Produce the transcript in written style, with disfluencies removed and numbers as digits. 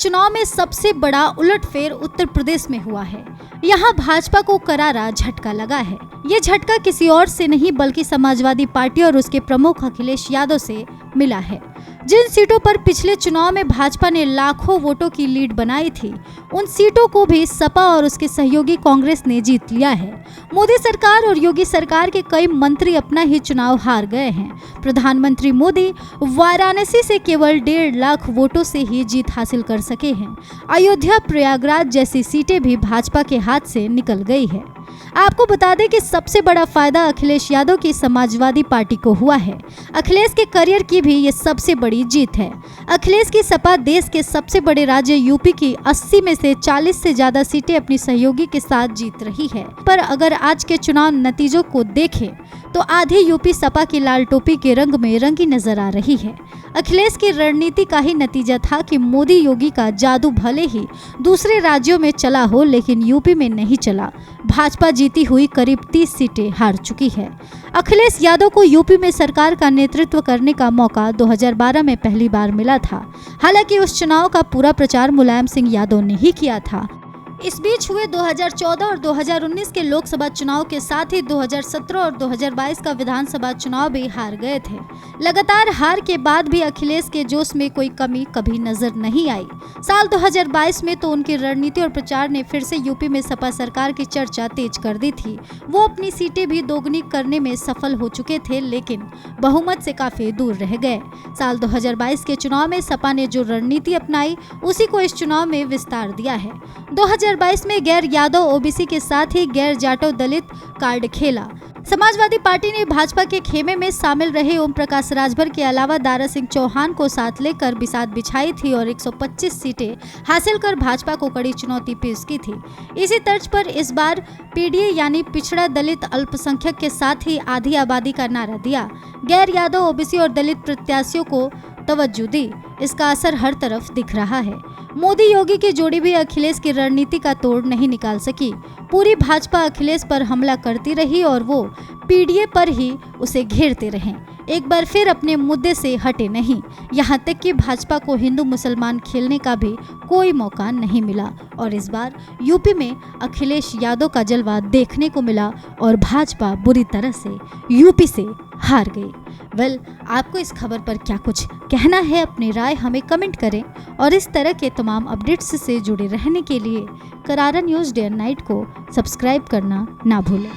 चुनाव में सबसे बड़ा उलटफेर उत्तर प्रदेश में हुआ है। यहाँ भाजपा को करारा झटका लगा है। ये झटका किसी और से नहीं बल्कि समाजवादी पार्टी और उसके प्रमुख अखिलेश यादव से मिला है। जिन सीटों पर पिछले चुनाव में भाजपा ने लाखों वोटों की लीड बनाई थी, उन सीटों को भी सपा और उसके सहयोगी कांग्रेस ने जीत लिया है। मोदी सरकार और योगी सरकार के कई मंत्री अपना ही चुनाव हार गए हैं। प्रधानमंत्री मोदी वाराणसी से केवल 1.5 लाख वोटों से ही जीत हासिल कर सके हैं। अयोध्या, प्रयागराज जैसी सीटें भी भाजपा के हाथ से निकल गई है। आपको बता दें कि सबसे बड़ा फायदा अखिलेश यादव की समाजवादी पार्टी को हुआ है। अखिलेश के करियर की भी ये सबसे बड़ी जीत है। अखिलेश की सपा देश के सबसे बड़े राज्य यूपी की 80 में से 40 से ज्यादा सीटें अपनी सहयोगी के साथ जीत रही है। पर अगर आज के चुनाव नतीजों को देखें तो आधी यूपी सपा की लाल टोपी के रंग में रंगी नजर आ रही है। अखिलेश की रणनीति का ही नतीजा था कि मोदी योगी का जादू भले ही दूसरे राज्यों में चला हो, लेकिन यूपी में नहीं चला। भाजपा जीती हुई करीब 30 सीटें हार चुकी है। अखिलेश यादव को यूपी में सरकार का नेतृत्व करने का मौका 2012 में पहली बार मिला था। हालांकि उस चुनाव का पूरा प्रचार मुलायम सिंह यादव ने ही किया था। इस बीच हुए 2014 और 2019 के लोकसभा चुनाव के साथ ही 2017 और 2022 का विधानसभा चुनाव भी हार गए थे। लगातार हार के बाद भी अखिलेश के जोश में कोई कमी कभी नजर नहीं आई। साल 2022 में तो उनकी रणनीति और प्रचार ने फिर से यूपी में सपा सरकार की चर्चा तेज कर दी थी। वो अपनी सीटें भी दोगुनी करने में सफल हो चुके थे, लेकिन बहुमत से काफी दूर रह गए। साल 2022 के चुनाव में सपा ने जो रणनीति अपनाई, उसी को इस चुनाव में विस्तार दिया है। 2022 में गैर यादव ओबीसी के साथ ही गैर जाटव दलित कार्ड खेला। समाजवादी पार्टी ने भाजपा के खेमे में शामिल रहे ओम प्रकाश राजभर के अलावा दारा सिंह चौहान को साथ लेकर बिसात बिछाई थी और 125 सीटें हासिल कर भाजपा को कड़ी चुनौती पेश की थी। इसी तर्ज पर इस बार पीडीए यानी पिछड़ा दलित अल्पसंख्यक के साथ ही आधी आबादी का नारा दिया। गैर यादव ओबीसी और दलित प्रत्याशियों को तवज्जो दी। इसका असर हर तरफ दिख रहा है। मोदी योगी की जोड़ी भी अखिलेश की रणनीति का तोड़ नहीं निकाल सकी। पूरी भाजपा अखिलेश पर हमला करती रही और वो पीडीए पर ही उसे घेरते रहे। एक बार फिर अपने मुद्दे से हटे नहीं। यहाँ तक कि भाजपा को हिंदू मुसलमान खेलने का भी कोई मौका नहीं मिला और इस बार यूपी में अखिलेश यादव का जलवा देखने को मिला और भाजपा बुरी तरह से यूपी से हार गई। आपको इस खबर पर क्या कुछ कहना है? अपनी राय हमें कमेंट करें और इस तरह के तमाम अपडेट्स से जुड़े रहने के लिए करारा न्यूज़ डे एंड नाइट को सब्सक्राइब करना ना भूलें।